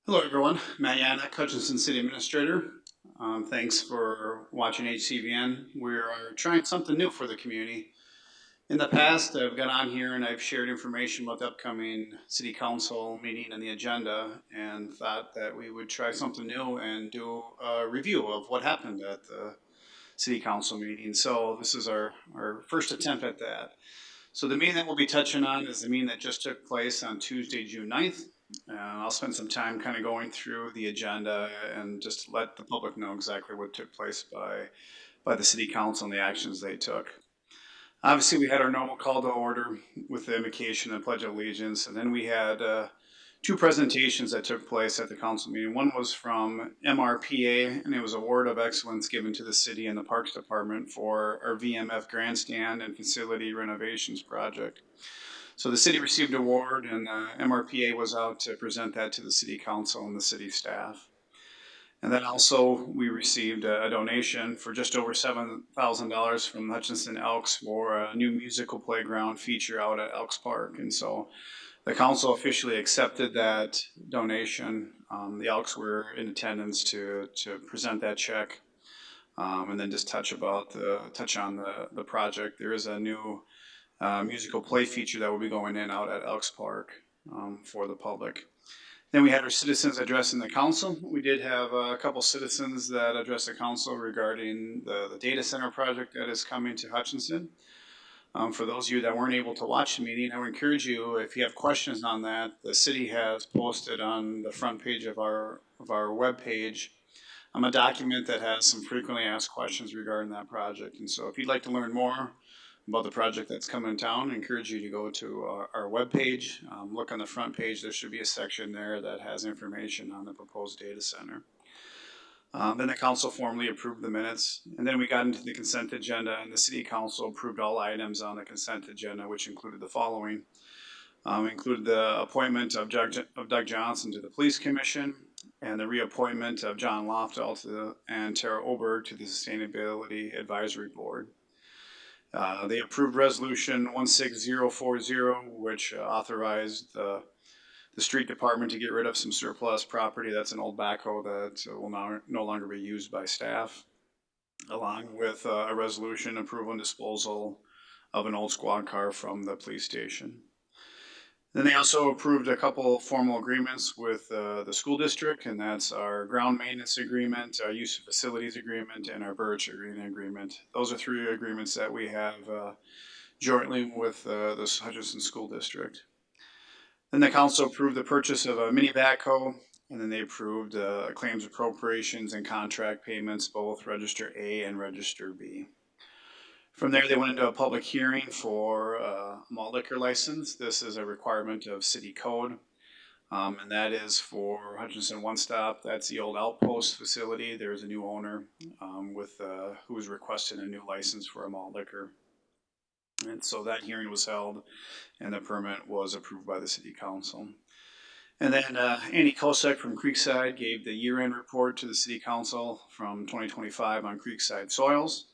Hello, everyone. Matt Yanak, Hutchinson City Administrator. Thanks for watching HCVN. We're trying something new for the community. In the past, I've got on here and I've shared information about the upcoming City Council meeting and the agenda, and thought that we would try something new and do a review of what happened at the City Council meeting. So this is our first attempt at that. So the meeting that we'll be touching on is the meeting that just took place on Tuesday, June 9th. And I'll spend some time kind of going through the agenda and just let the public know exactly what took place by the city council and the actions they took. Obviously, we had our normal call to order with the invocation and pledge of allegiance, and then we had two presentations that took place at the council meeting. One was from MRPA, and it was a award of excellence given to the city and the Parks Department for our VMF grandstand and facility renovations project. So the city received an award, and MRPA was out to present that to the city council and the city staff. And then also we received a donation for just over $7,000 from Hutchinson Elks for a new musical playground feature out at Elks Park. And so the council officially accepted that donation. The Elks were in attendance to present that check, and then just touch on the project. There is a new musical play feature that will be going in out at Elks Park for the public. Then we had our citizens addressing the council. We did have a couple citizens that addressed the council regarding the data center project that is coming to Hutchinson. For those of you that weren't able to watch the meeting, I would encourage you, if you have questions on that, the city has posted on the front page of our webpage a document that has some frequently asked questions regarding that project. And so if you'd like to learn more about the project that's coming to town, I encourage you to go to our webpage. Look on the front page. There should be a section there that has information on the proposed data center. Then the council formally approved the minutes, and then we got into the consent agenda, and the city council approved all items on the consent agenda, which included the following. Included the appointment of Doug Johnson to the Police Commission, and the reappointment of John Loftel and Tara Oberg to the Sustainability Advisory Board. They approved resolution 16040, which authorized the street department to get rid of some surplus property. That's an old backhoe that will now no longer be used by staff, along with a resolution approving disposal of an old squad car from the police station. Then they also approved a couple formal agreements with the school district, and that's our ground maintenance agreement, our use of facilities agreement, and our birch agreement. Those are three agreements that we have jointly with the Hutchinson School District. Then the council approved the purchase of a mini backhoe, and then they approved claims appropriations and contract payments, both Register A and Register B. From there, they went into a public hearing for a malt liquor license. This is a requirement of city code, and that is for Hutchinson One Stop. That's the old outpost facility. There's a new owner who was requesting a new license for a malt liquor. And so that hearing was held, and the permit was approved by the city council. And then Andy Kosek from Creekside gave the year-end report to the city council from 2025 on Creekside soils.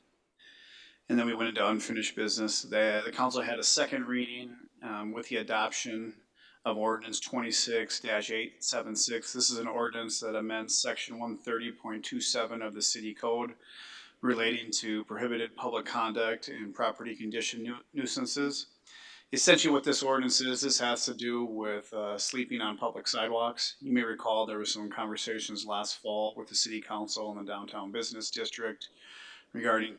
And then we went into unfinished business. The council had a second reading with the adoption of ordinance 26-876. This is an ordinance that amends section 130.27 of the city code relating to prohibited public conduct and property condition nuisances. Essentially what this ordinance is, this has to do with sleeping on public sidewalks. You may recall there were some conversations last fall with the city council and the downtown business district regarding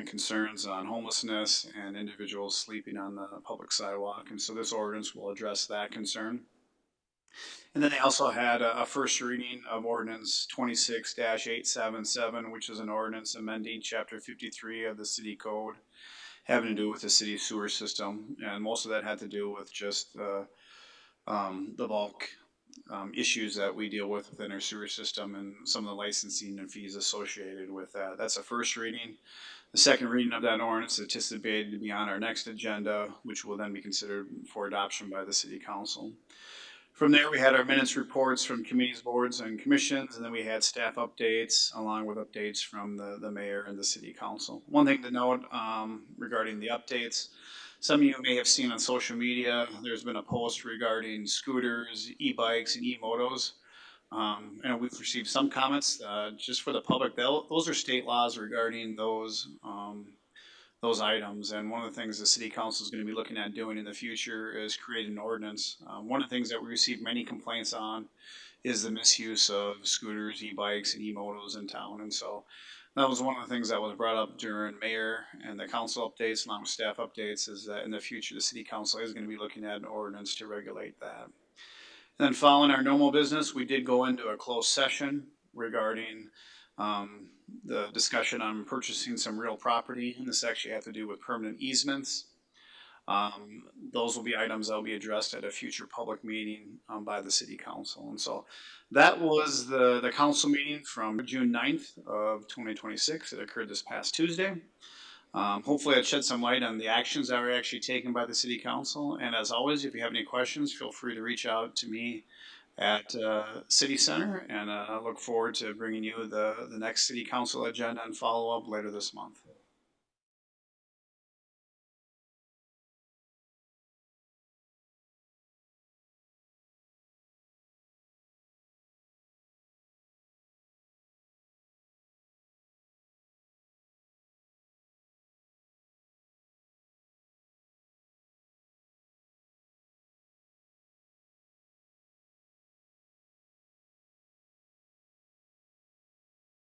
concerns on homelessness and individuals sleeping on the public sidewalk. And so this ordinance will address that concern. And then they also had a first reading of ordinance 26-877, which is an ordinance amending chapter 53 of the city code having to do with the city sewer system. And most of that had to do with just the bulk issues that we deal with within our sewer system and some of the licensing and fees associated with that. That's a first reading. The second reading of that ordinance is anticipated to be on our next agenda, which will then be considered for adoption by the city council. From there, we had our minutes reports from committees, boards, and commissions, and then we had staff updates along with updates from the mayor and the city council. One thing to note regarding the updates, some of you may have seen on social media, there's been a post regarding scooters, e-bikes, and e-motos. And we've received some comments just for the public. Those are state laws regarding those items. And one of the things the city council is going to be looking at doing in the future is creating an ordinance. One of the things that we receive many complaints on is the misuse of scooters, e-bikes, and e-motos in town. And so that was one of the things that was brought up during mayor and the council updates, along with staff updates, is that in the future the city council is going to be looking at an ordinance to regulate that. And then following our normal business, we did go into a closed session regarding the discussion on purchasing some real property, and this actually had to do with permanent easements. Those will be items that will be addressed at a future public meeting by the city council. And so that was the council meeting from June 9th of 2026. It occurred this past Tuesday. Hopefully that shed some light on the actions that were actually taken by the city council. And as always, if you have any questions, feel free to reach out to me at City Center, and I look forward to bringing you the next city council agenda and follow up later this month.